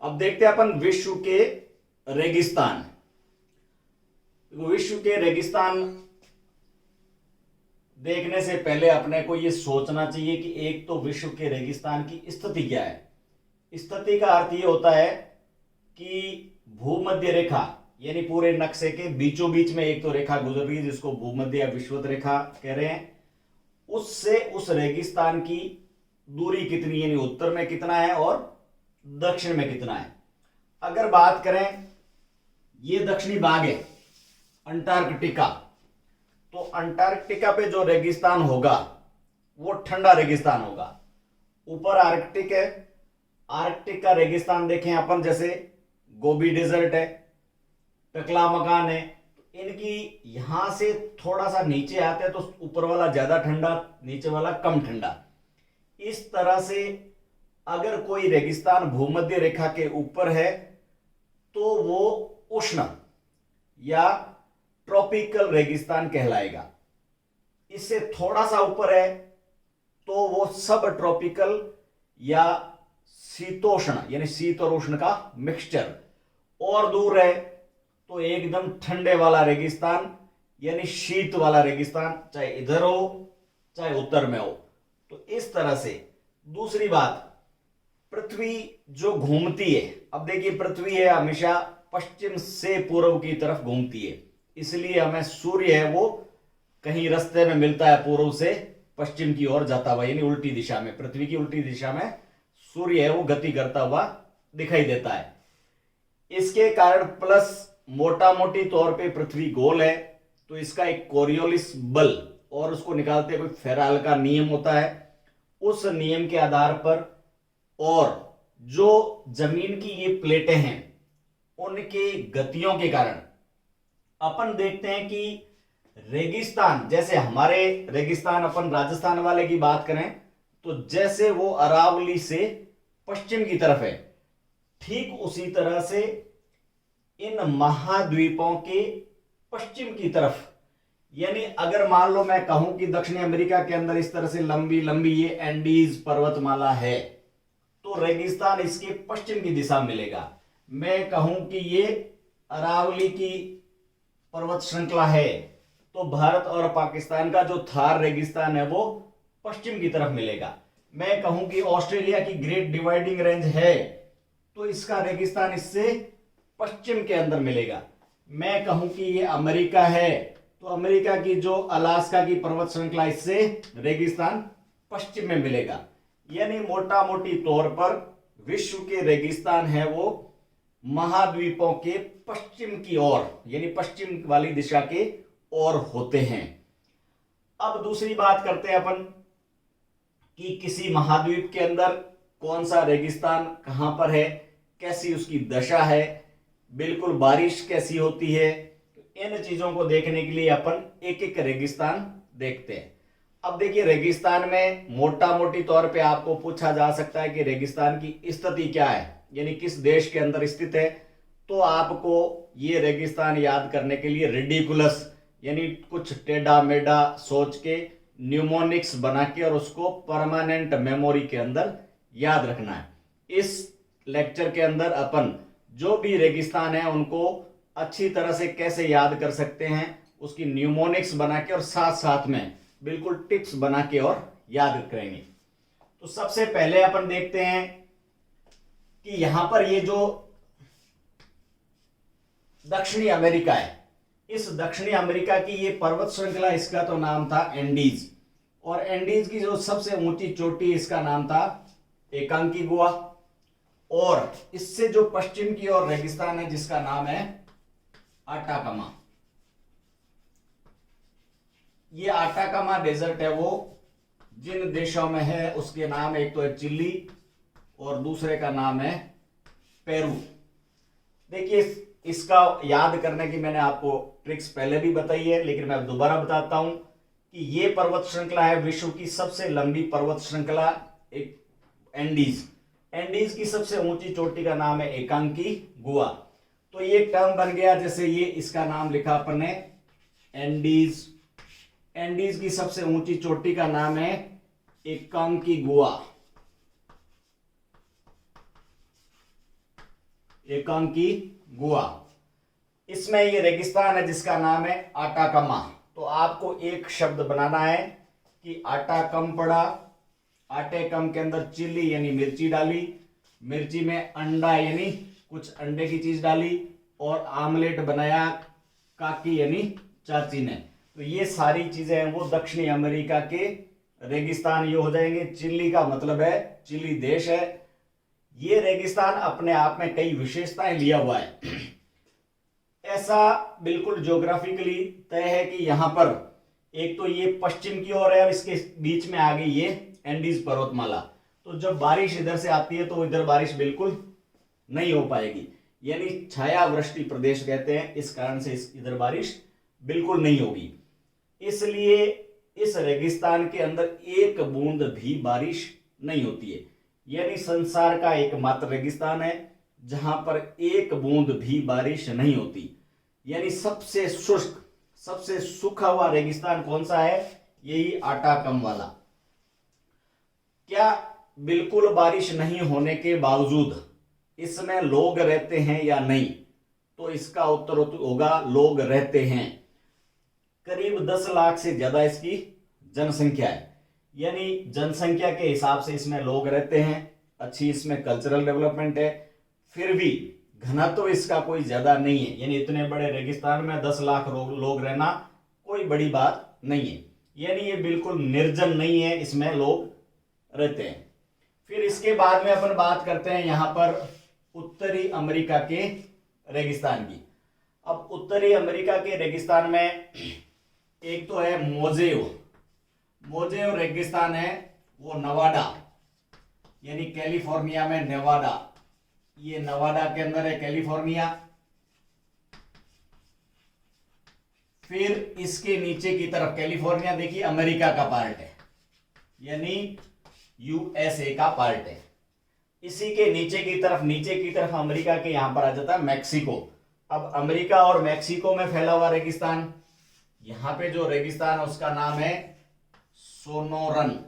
अब देखते हैं अपन विश्व के रेगिस्तान। विश्व के रेगिस्तान देखने से पहले अपने को यह सोचना चाहिए कि एक तो विश्व के रेगिस्तान की स्थिति क्या है। स्थिति का अर्थ यह होता है कि भूमध्य रेखा यानी पूरे नक्शे के बीचों बीच में एक तो रेखा गुजर रही है जिसको भूमध्य या विषुवत रेखा कह रहे हैं। उससे उस रेगिस्तान की दूरी कितनी यानी उत्तर में कितना है और दक्षिण में कितना है। अगर बात करें ये दक्षिणी भाग है अंटार्कटिका, तो अंटार्कटिका पे जो रेगिस्तान होगा वो ठंडा रेगिस्तान होगा। ऊपर आर्कटिक है, आर्कटिक का रेगिस्तान देखें अपन, जैसे गोबी डेजर्ट है, टकलामकान है, इनकी यहां से थोड़ा सा नीचे आते हैं तो ऊपर वाला ज्यादा ठंडा, नीचे वाला कम ठंडा। इस तरह से अगर कोई रेगिस्तान भूमध्य रेखा के ऊपर है तो वो उष्ण या ट्रॉपिकल रेगिस्तान कहलाएगा। इससे थोड़ा सा ऊपर है तो वो सब ट्रॉपिकल या शीतोष्ण यानी शीत और उष्ण का मिक्सचर। और दूर है तो एकदम ठंडे वाला रेगिस्तान यानी शीत वाला रेगिस्तान, चाहे इधर हो चाहे उत्तर में हो। तो इस तरह से दूसरी बात, पृथ्वी जो घूमती है, अब देखिए पृथ्वी है हमेशा पश्चिम से पूर्व की तरफ घूमती है, इसलिए हमें सूर्य है वो कहीं रास्ते में मिलता है पूर्व से पश्चिम की ओर जाता हुआ, यानी उल्टी दिशा में, पृथ्वी की उल्टी दिशा में सूर्य है वो गति करता हुआ दिखाई देता है। इसके कारण प्लस मोटा मोटी तौर पे पृथ्वी गोल है तो इसका एक कोरियोलिस बल और उसको निकालते कोई फेराल का नियम होता है। उस नियम के आधार पर और जो जमीन की ये प्लेटें हैं उनके गतियों के कारण अपन देखते हैं कि रेगिस्तान, जैसे हमारे रेगिस्तान अपन राजस्थान वाले की बात करें तो जैसे वो अरावली से पश्चिम की तरफ है, ठीक उसी तरह से इन महाद्वीपों के पश्चिम की तरफ, यानी अगर मान लो मैं कहूं कि दक्षिणी अमेरिका के अंदर इस तरह से लंबी लंबी ये एंडीज पर्वतमाला है तो रेगिस्तान इसके पश्चिम की दिशा मिलेगा। मैं कहूं कि ये अरावली की पर्वत श्रृंखला है तो भारत और पाकिस्तान का जो थार रेगिस्तान है वो पश्चिम की तरफ मिलेगा। मैं कहूं कि ऑस्ट्रेलिया की ग्रेट डिवाइडिंग रेंज है तो इसका रेगिस्तान इससे पश्चिम के अंदर मिलेगा। मैं कहूं कि ये अमेरिका है तो अमेरिका की जो अलास्का की पर्वत श्रृंखला, इससे रेगिस्तान पश्चिम में मिलेगा। यानी मोटा मोटी तौर पर विश्व के रेगिस्तान है वो महाद्वीपों के पश्चिम की ओर यानी पश्चिम वाली दिशा के ओर होते हैं। अब दूसरी बात करते हैं अपन कि किसी महाद्वीप के अंदर कौन सा रेगिस्तान कहां पर है, कैसी उसकी दशा है, बिल्कुल बारिश कैसी होती है। इन चीजों को देखने के लिए अपन एक एक रेगिस्तान देखते हैं। अब देखिए रेगिस्तान में मोटा मोटी तौर पे आपको पूछा जा सकता है कि रेगिस्तान की स्थिति क्या है यानी किस देश के अंदर स्थित है, तो आपको ये रेगिस्तान याद करने के लिए रिडिकुलस यानी कुछ टेढ़ा मेढ़ा सोच के न्यूमोनिक्स बना के और उसको परमानेंट मेमोरी के अंदर याद रखना है। इस लेक्चर के अंदर अपन जो भी रेगिस्तान है उनको अच्छी तरह से कैसे याद कर सकते हैं उसकी न्यूमोनिक्स बना के और साथ साथ में बिल्कुल टिप्स बना के और याद करेंगे। तो सबसे पहले अपन देखते हैं कि यहां पर ये जो दक्षिणी अमेरिका है, इस दक्षिणी अमेरिका की ये पर्वत श्रृंखला, इसका तो नाम था एंडीज, और एंडीज की जो सबसे ऊंची चोटी इसका नाम था एकांकीगुआ, और इससे जो पश्चिम की ओर रेगिस्तान है जिसका नाम है आटाकामा। ये आटाकामा डेजर्ट है वो जिन देशों में है उसके नाम, एक तो है चिली और दूसरे का नाम है पेरू। देखिए इसका याद करने की मैंने आपको ट्रिक्स पहले भी बताई है लेकिन मैं दोबारा बताता हूं कि ये पर्वत श्रृंखला है विश्व की सबसे लंबी पर्वत श्रृंखला एक एंडीज। एंडीज की सबसे ऊंची चोटी का नाम है एकांकी गुआ। तो ये टर्म बन गया, जैसे ये इसका नाम लिखा अपन ने एंडीज। एंडीज की सबसे ऊंची चोटी का नाम है एकांकी गुआ। एकांकी गुआ। इसमें ये रेगिस्तान है जिसका नाम है आटाकमा। तो आपको एक शब्द बनाना है कि आटा कम पड़ा, आटे कम के अंदर चिल्ली यानी मिर्ची डाली, मिर्ची में अंडा यानी कुछ अंडे की चीज डाली, और आमलेट बनाया काकी यानी चाची ने। तो ये सारी चीजें हैं वो दक्षिणी अमेरिका के रेगिस्तान ये हो जाएंगे। चिली का मतलब है चिली देश है। ये रेगिस्तान अपने आप में कई विशेषताएं लिया हुआ है। ऐसा बिल्कुल ज्योग्राफिकली तय है कि यहां पर एक तो ये पश्चिम की ओर है और इसके बीच में आ गई ये एंडीज पर्वतमाला। तो जब बारिश इधर से आती है तो इधर बारिश बिल्कुल नहीं हो पाएगी, यानी छाया वृष्टि प्रदेश कहते हैं। इस कारण से इधर बारिश बिल्कुल नहीं होगी। इसलिए इस रेगिस्तान के अंदर एक बूंद भी बारिश नहीं होती है, यानी संसार का एकमात्र रेगिस्तान है जहां पर एक बूंद भी बारिश नहीं होती। यानी सबसे शुष्क, सबसे सूखा हुआ रेगिस्तान कौन सा है? यही आटाकम वाला। क्या बिल्कुल बारिश नहीं होने के बावजूद इसमें लोग रहते हैं या नहीं? तो इसका उत्तर होगा लोग रहते हैं। करीब 10 लाख से ज्यादा इसकी जनसंख्या है, यानी जनसंख्या के हिसाब से इसमें लोग रहते हैं। अच्छी इसमें कल्चरल डेवलपमेंट है। फिर भी घनत्व इसका कोई ज्यादा नहीं है, यानी इतने बड़े रेगिस्तान में 10 लाख लोग रहना कोई बड़ी बात नहीं है। यानी ये बिल्कुल निर्जन नहीं है, इसमें लोग रहते हैं। फिर इसके बाद में अपन बात करते हैं यहां पर उत्तरी अमेरिका के रेगिस्तान की। अब उत्तरी अमेरिका के रेगिस्तान में एक तो है मोजेव रेगिस्तान है, वो नवाडा यानी कैलिफोर्निया में नेवाडा, ये नवाडा के अंदर है कैलिफोर्निया। फिर इसके नीचे की तरफ कैलिफोर्निया देखिए अमेरिका का पार्ट है, यानी यूएसए का पार्ट है। इसी के नीचे की तरफ अमेरिका के यहां पर आ जाता है मैक्सिको। अब अमेरिका और मैक्सिको में फैला हुआ रेगिस्तान, यहां पे जो रेगिस्तान है उसका नाम है सोनोरन,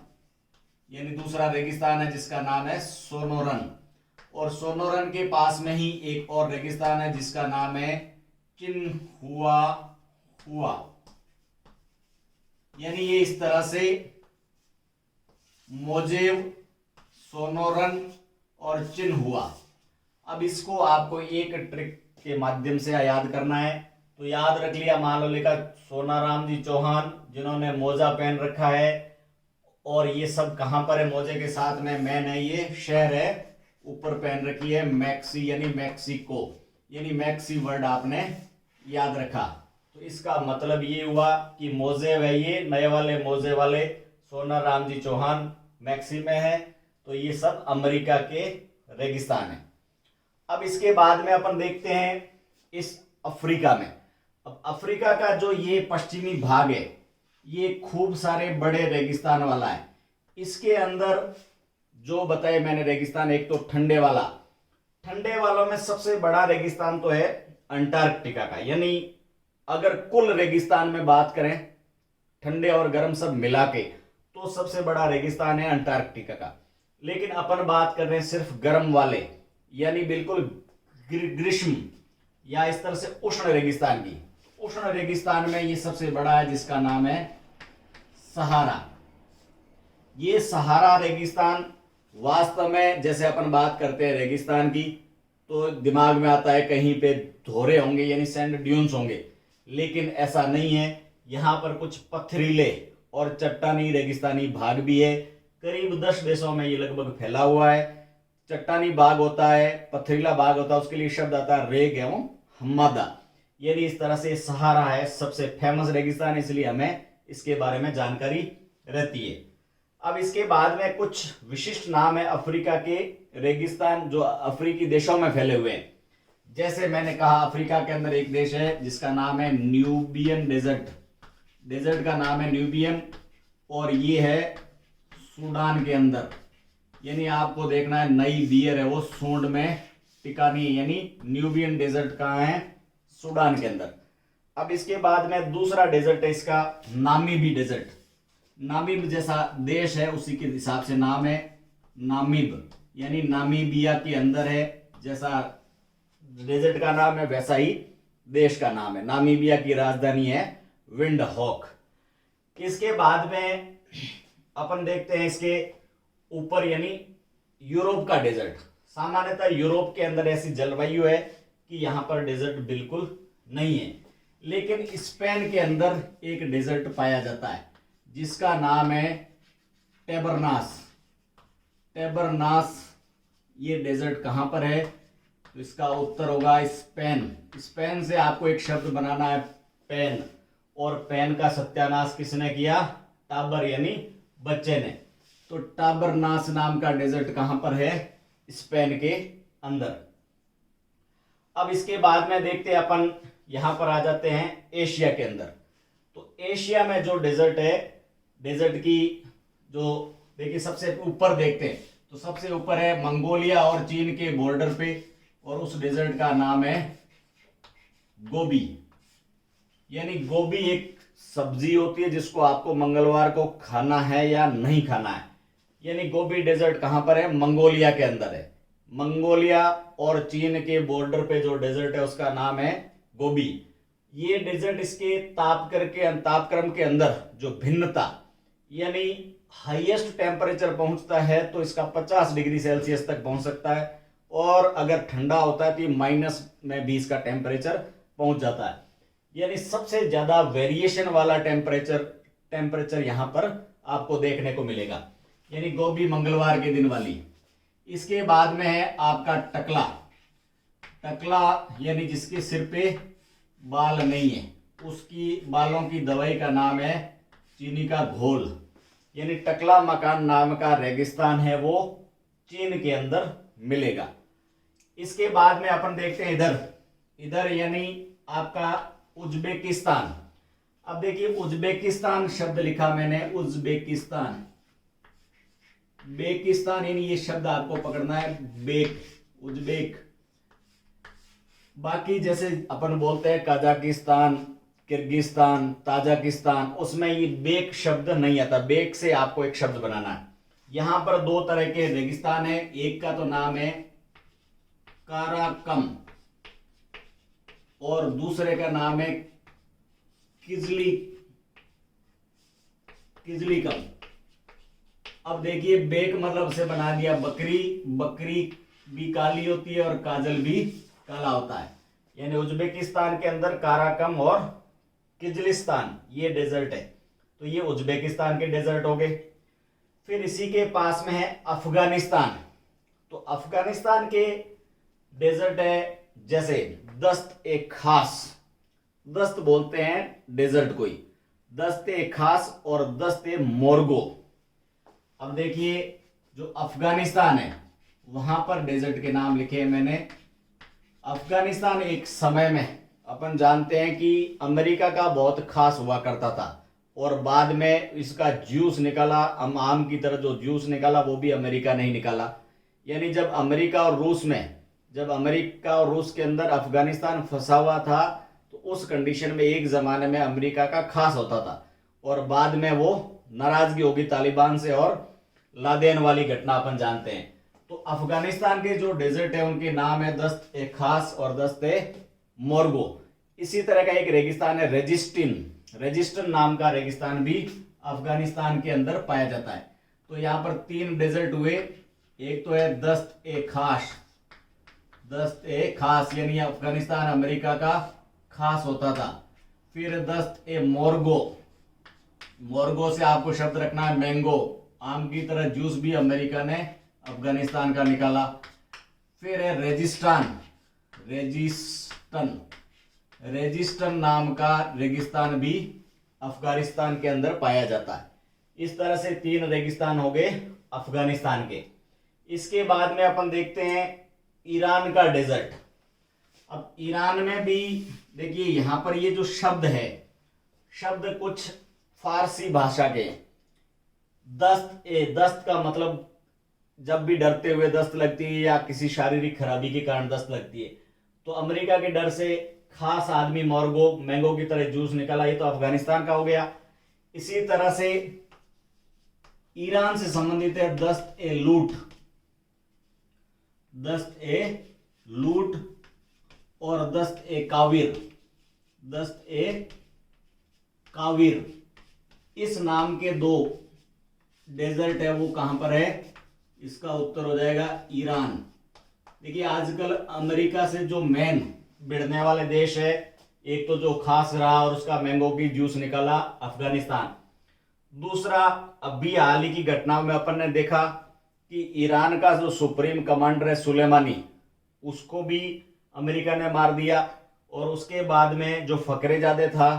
यानी दूसरा रेगिस्तान है जिसका नाम है सोनोरन। और सोनोरन के पास में ही एक और रेगिस्तान है जिसका नाम है चिनहुआ, यानी ये इस तरह से मोजेव, सोनोरन और चिनहुआ। अब इसको आपको एक ट्रिक के माध्यम से याद करना है। तो याद रख लिया, मान लो लिखा सोनाराम जी चौहान जिन्होंने मोजा पहन रखा है, और ये सब कहां पर है? मोजे के साथ में मैन है, ये शहर है, ऊपर पहन रखी है मैक्सी यानी मैक्सिको, यानी मैक्सी वर्ड आपने याद रखा। तो इसका मतलब ये हुआ कि मोजेव है, ये नए वाले मोजे वाले सोनाराम जी चौहान मैक्सी में है। तो ये सब अमेरिका के रेगिस्तान है। अब इसके बाद में अपन देखते हैं इस अफ्रीका में। अब अफ्रीका का जो ये पश्चिमी भाग है ये खूब सारे बड़े रेगिस्तान वाला है। इसके अंदर जो बताए मैंने रेगिस्तान, एक तो ठंडे वालों में सबसे बड़ा रेगिस्तान तो है अंटार्कटिका का, यानी अगर कुल रेगिस्तान में बात करें ठंडे और गर्म सब मिला के तो सबसे बड़ा रेगिस्तान है अंटार्कटिका का। लेकिन अपन बात कर रहे हैं सिर्फ गर्म वाले, यानी बिल्कुल ग्रीष्म या इस तरह से उष्ण रेगिस्तान की। उष्ण रेगिस्तान में ये सबसे बड़ा है जिसका नाम है सहारा। ये सहारा रेगिस्तान वास्तव में, जैसे अपन बात करते हैं रेगिस्तान की तो दिमाग में आता है कहीं पे धोरे होंगे यानी सैंड ड्यून्स होंगे, लेकिन ऐसा नहीं है। यहां पर कुछ पथरीले और चट्टानी रेगिस्तानी भाग भी है। करीब 10 देशों में ये लगभग फैला हुआ है। चट्टानी भाग होता है, पथरीला भाग होता है, उसके लिए शब्द आता है रेग एवं हम्मादा। यानी इस तरह से सहारा है सबसे फेमस रेगिस्तान, इसलिए हमें इसके बारे में जानकारी रहती है। अब इसके बाद में कुछ विशिष्ट नाम है अफ्रीका के रेगिस्तान जो अफ्रीकी देशों में फैले हुए हैं। जैसे मैंने कहा अफ्रीका के अंदर एक देश है जिसका नाम है न्यूबियन डेजर्ट का नाम है न्यूबियन, और ये है सूडान के अंदर। यानी आपको देखना है नई बियर है वो सूंड में टिकानी, यानी न्यूबियन डेजर्ट कहाँ है? सूडान के अंदर। अब इसके बाद में दूसरा डेजर्ट है इसका नामीबी डेजर्ट। नामीब जैसा देश है उसी के हिसाब से नाम है नामीब, यानी नामीबिया के अंदर है। जैसा डेजर्ट का नाम है वैसा ही देश का नाम है। नामीबिया की राजधानी है विंडहॉक। इसके बाद में अपन देखते हैं इसके ऊपर यानी यूरोप का डेजर्ट। सामान्यतः यूरोप के अंदर ऐसी जलवायु है कि यहां पर डेजर्ट बिल्कुल नहीं है, लेकिन स्पेन के अंदर एक डेजर्ट पाया जाता है जिसका नाम है टेबरनास। टेबरनास ये डेजर्ट कहां पर है? तो इसका उत्तर होगा स्पेन। स्पेन से आपको एक शब्द बनाना है पेन, और पेन का सत्यानाश किसने किया? टाबर यानी बच्चे ने। तो टाबरनास नाम का डेजर्ट कहां पर है? स्पेन के अंदर। अब इसके बाद में देखते हैं अपन यहां पर आ जाते हैं एशिया के अंदर। तो एशिया में जो डेजर्ट है, डेजर्ट की जो देखिए सबसे ऊपर देखते हैं तो सबसे ऊपर है मंगोलिया और चीन के बॉर्डर पे, और उस डेजर्ट का नाम है गोबी। यानी गोबी एक सब्जी होती है जिसको आपको मंगलवार को खाना है या नहीं खाना है। यानी गोबी डेजर्ट कहां पर है? मंगोलिया के अंदर है। मंगोलिया और चीन के बॉर्डर पे जो डेजर्ट है उसका नाम है गोबी। ये डेजर्ट इसके तापक्रम के अंदर जो भिन्नता यानी हाईएस्ट टेम्परेचर पहुंचता है तो इसका 50 डिग्री सेल्सियस तक पहुंच सकता है, और अगर ठंडा होता है तो माइनस में भी इसका टेम्परेचर पहुंच जाता है। यानी सबसे ज्यादा वेरिएशन वाला टेम्परेचर यहां पर आपको देखने को मिलेगा। यानी गोभी मंगलवार के दिन वाली। इसके बाद में है आपका टकला। टकला यानी जिसके सिर पे बाल नहीं है, उसकी बालों की दवाई का नाम है चीनी का घोल। यानी टकला मकान नाम का रेगिस्तान है वो चीन के अंदर मिलेगा। इसके बाद में अपन देखते हैं इधर यानी आपका उज्बेकिस्तान। अब देखिए उज्बेकिस्तान शब्द लिखा मैंने, उज्बेकिस्तान बेकिस्तान, यानी ये शब्द आपको पकड़ना है बेक, उज्बेक। बाकी जैसे अपन बोलते हैं कजाकिस्तान, किर्गिस्तान, ताजिकिस्तान, उसमें ये बेक शब्द नहीं आता। बेक से आपको एक शब्द बनाना है। यहां पर दो तरह के रेगिस्तान है, एक का तो नाम है काराकम और दूसरे का नाम है किजलीकम। अब देखिए बेक मतलब से बना दिया बकरी, बकरी भी काली होती है और काजल भी काला होता है। यानी उज्बेकिस्तान के अंदर काराकम और किजलिस्तान ये डेजर्ट है। तो ये उज्बेकिस्तान के डेजर्ट हो गए। फिर इसी के पास में है अफगानिस्तान। तो अफगानिस्तान के डेजर्ट है जैसे दस्त ए खास, दस्त बोलते हैं डेजर्ट कोई, दस्त ए खास और दस्त ए मोरगो। अब देखिए जो अफगानिस्तान है वहां पर डेजर्ट के नाम लिखे हैं मैंने। अफगानिस्तान एक समय में अपन जानते हैं कि अमेरिका का बहुत खास हुआ करता था, और बाद में इसका जूस निकाला, आम की तरह जो जूस निकाला वो भी अमेरिका नहीं निकाला। यानी जब अमेरिका और रूस के अंदर अफगानिस्तान फंसा हुआ था तो उस कंडीशन में एक जमाने में अमेरिका का खास होता था, और बाद में वो नाराजगी होगी तालिबान से और लादेन वाली घटना अपन जानते हैं। तो अफगानिस्तान के जो डेजर्ट है उनके नाम है दस्त ए खास और दस्त ए मोरगो। इसी तरह का एक रेगिस्तान है रेजिस्टन नाम का रेगिस्तान भी अफगानिस्तान के अंदर पाया जाता है। तो यहाँ पर 3 डेजर्ट हुए। एक तो है दस्त ए खास यानी अफगानिस्तान अमेरिका का खास होता था। फिर दस्त ए मोरगो से आपको शब्द रखना है मैंगो, आम की तरह जूस भी अमेरिका ने अफगानिस्तान का निकाला। फिर है रेजिस्टन नाम का रेगिस्तान भी अफगानिस्तान के अंदर पाया जाता है। इस तरह से 3 रेगिस्तान हो गए अफगानिस्तान के। इसके बाद में अपन देखते हैं ईरान का डेजर्ट। अब ईरान में भी देखिए यहां पर ये जो शब्द कुछ फारसी भाषा के। दस्त का मतलब जब भी डरते हुए दस्त लगती है या किसी शारीरिक खराबी के कारण दस्त लगती है, तो अमेरिका के डर से खास आदमी मैंगो की तरह जूस निकाला, ये तो अफगानिस्तान का हो गया। इसी तरह से ईरान से संबंधित है दस्त ए लूट दस्त ए काविर, दस्त ए काविर, इस नाम के दो डेजर्ट है वो कहां पर है? इसका उत्तर हो जाएगा ईरान। देखिए आजकल अमेरिका से जो मेन भिड़ने वाले देश है, एक तो जो खास रहा और उसका मैंगो की जूस निकला अफगानिस्तान, दूसरा अभी हाल ही की घटनाओं में अपन ने देखा कि ईरान का जो सुप्रीम कमांडर है सुलेमानी, उसको भी अमेरिका ने मार दिया, और उसके बाद में जो फखरेजादे था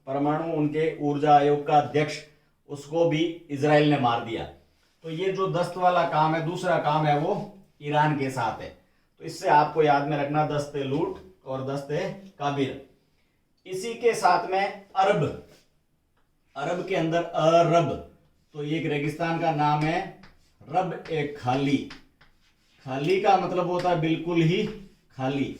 परमाणु उनके ऊर्जा आयोग का अध्यक्ष, उसको भी इजराइल ने मार दिया। तो ये जो दस्त वाला काम है, दूसरा काम है वो ईरान के साथ है। तो इससे आपको याद में रखना दस्त ए लूट और दस्त ए काबिर। इसी के साथ में अरब, अरब के अंदर अरब, तो एक रेगिस्तान का नाम है रब ए खाली। खाली का मतलब होता है बिल्कुल ही खाली।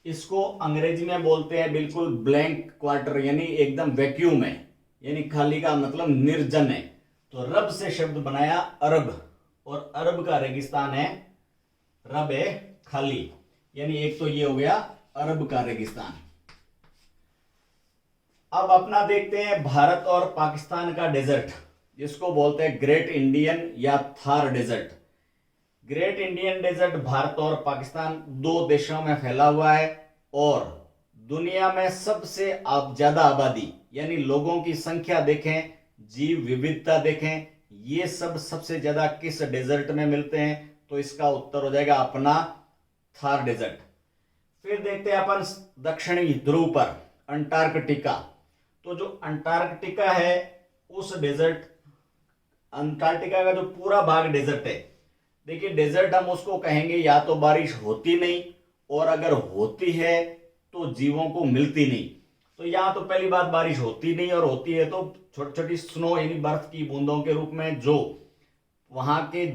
इसको अंग्रेजी में बोलते हैं बिल्कुल ब्लैंक क्वार्टर, यानी एकदम वैक्यूम है, यानी खाली का मतलब निर्जन है। तो रब से शब्द बनाया अरब, और अरब का रेगिस्तान है रब ए खाली, यानी एक तो ये हो गया अरब का रेगिस्तान। अब अपना देखते हैं भारत और पाकिस्तान का डेजर्ट, जिसको बोलते हैं ग्रेट इंडियन या Thar desert. Great Indian desert Bharat और पाकिस्तान दो देशों में फैला हुआ है, और दुनिया में सबसे ज्यादा आबादी यानी लोगों की संख्या देखें, जीव विविधता देखें, ये सब सबसे ज्यादा किस डेजर्ट में मिलते हैं? तो इसका उत्तर हो जाएगा अपना थार डेजर्ट। फिर देखते हैं अपन दक्षिणी ध्रुव पर अंटार्कटिका। तो जो अंटार्कटिका है उस डेजर्ट, अंटार्कटिका का जो पूरा भाग डेजर्ट है, देखिए डेजर्ट हम उसको कहेंगे या तो बारिश होती नहीं, और अगर होती है तो जीवों को मिलती नहीं। तो यहाँ तो पहली बात बारिश होती नहीं, और होती है तो छोटी छोटी स्नो यानी बर्फ की बूंदों के रूप में, जो वहां के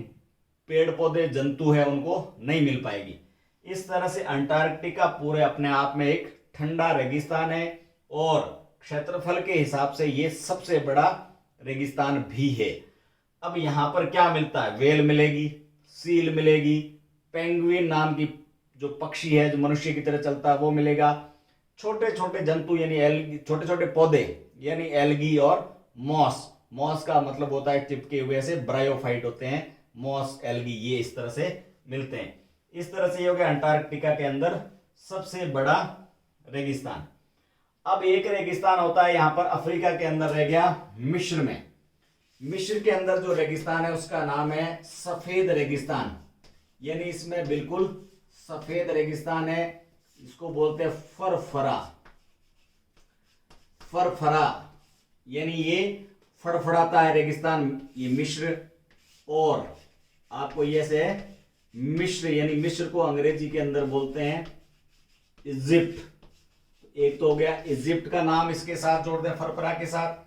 पेड़ पौधे जंतु है उनको नहीं मिल पाएगी। इस तरह से अंटार्कटिका पूरे अपने आप में एक ठंडा रेगिस्तान है, और क्षेत्रफल के हिसाब से ये सबसे बड़ा रेगिस्तान भी है। अब यहाँ पर क्या मिलता है? वेल मिलेगी, सील मिलेगी, पेंगुइन नाम की जो पक्षी है जो मनुष्य की तरह चलता है वो मिलेगा, छोटे छोटे जंतु यानी एल्गी, छोटे छोटे पौधे यानी एल्गी, और मॉस, मॉस का मतलब होता है चिपके हुए से ब्रायोफाइट होते हैं, मॉस एल्गी, ये इस तरह से मिलते हैं। इस तरह से ये हो गया अंटार्कटिका के अंदर सबसे बड़ा रेगिस्तान। अब एक रेगिस्तान होता है यहाँ पर अफ्रीका के अंदर रह गया मिस्र में। मिस्र के अंदर जो रेगिस्तान है उसका नाम है सफेद रेगिस्तान, यानी इसमें बिल्कुल सफेद रेगिस्तान है। इसको बोलते हैं फरफरा, फरफरा यानी ये फड़फड़ाता है रेगिस्तान, ये मिस्र। और आपको ये से मिस्र, यानी मिस्र को अंग्रेजी के अंदर बोलते हैं इजिप्ट। एक तो हो गया इजिप्ट का नाम, इसके साथ जोड़ दें फरफरा के साथ,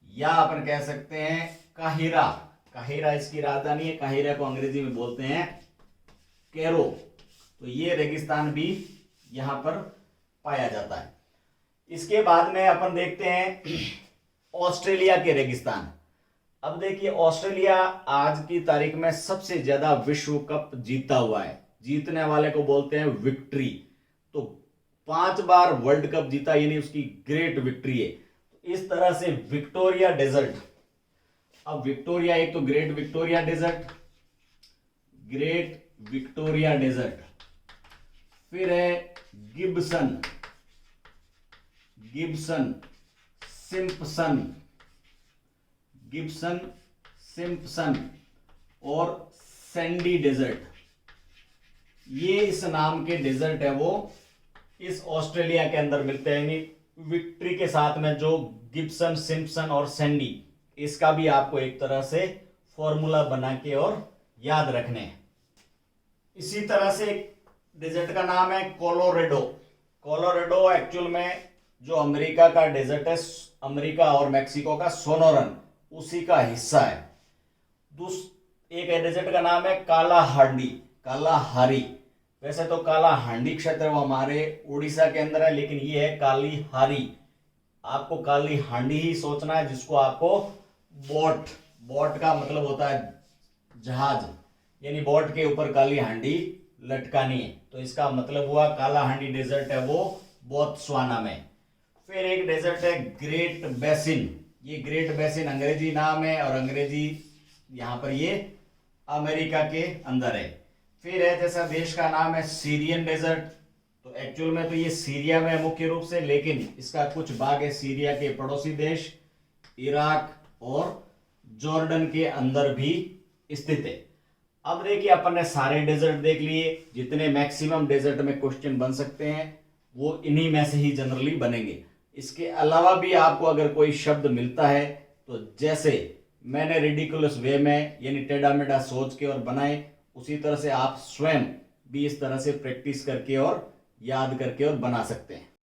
या अपन कह सकते हैं काहिरा, काहिरा इसकी राजधानी है, काहिरा को अंग्रेजी में बोलते हैं कैरो। तो ये रेगिस्तान भी यहां पर पाया जाता है। इसके बाद में अपन देखते हैं ऑस्ट्रेलिया के रेगिस्तान। अब देखिए ऑस्ट्रेलिया आज की तारीख में सबसे ज्यादा विश्व कप जीता हुआ है, जीतने वाले को बोलते हैं विक्ट्री। तो 5 बार वर्ल्ड कप जीता, यानी उसकी ग्रेट विक्ट्री है। इस तरह से विक्टोरिया डेजर्ट, अब विक्टोरिया, एक तो great Victoria desert, great Victoria desert, फिर है Gibson, Gibson Simpson, Gibson Simpson, और सैंडी डेजर्ट। ये इस नाम के डेजर्ट है वो इस ऑस्ट्रेलिया के अंदर मिलते हैं, यानी विक्ट्री के साथ में जो गिब्सन, सिम्पसन और सैंडी, इसका भी आपको एक तरह से फॉर्मूला बना के और याद रखने हैं। इसी तरह से डेजर्ट का नाम है कोलोरेडो। कोलोरेडो एक्चुअल में जो अमेरिका का डेजर्ट है, अमेरिका और मैक्सिको का सोनोरन, उसी का हिस्सा है। एक डेजर्ट का नाम है काला हांडी, काला हारी। वैसे तो काला हांडी क्षेत्र वो हमारे उड़ीसा के अंदर है, लेकिन ये है काली हारी। आपको काली हांडी ही सोचना है, जिसको आपको बोट, बोट का मतलब होता है जहाज, यानी बोट के ऊपर काली हांडी लटकानी है। तो इसका मतलब हुआ कालाहांडी डेजर्ट है वो बोत्सवाना में। फिर एक डेजर्ट है ग्रेट बेसिन। ये ग्रेट बेसिन अंग्रेजी नाम है और अंग्रेजी यहाँ पर ये अमेरिका के अंदर है। फिर है जैसा देश का नाम है सीरियन डेजर्ट। तो एक्चुअल में तो ये सीरिया में मुख्य रूप से, लेकिन इसका कुछ भाग है सीरिया के पड़ोसी देश इराक और जॉर्डन के अंदर भी स्थित है। अब देखिए अपन ने सारे डेजर्ट देख लिए, जितने मैक्सिमम डेजर्ट में क्वेश्चन बन सकते हैं वो इन्हीं में से ही जनरली बनेंगे। इसके अलावा भी आपको अगर कोई शब्द मिलता है तो जैसे मैंने रिडिकुलस वे में यानी टेढ़ा मेढ़ा सोच के और बनाए, उसी तरह से आप स्वयं भी इस तरह से प्रैक्टिस करके और याद करके और बना सकते हैं।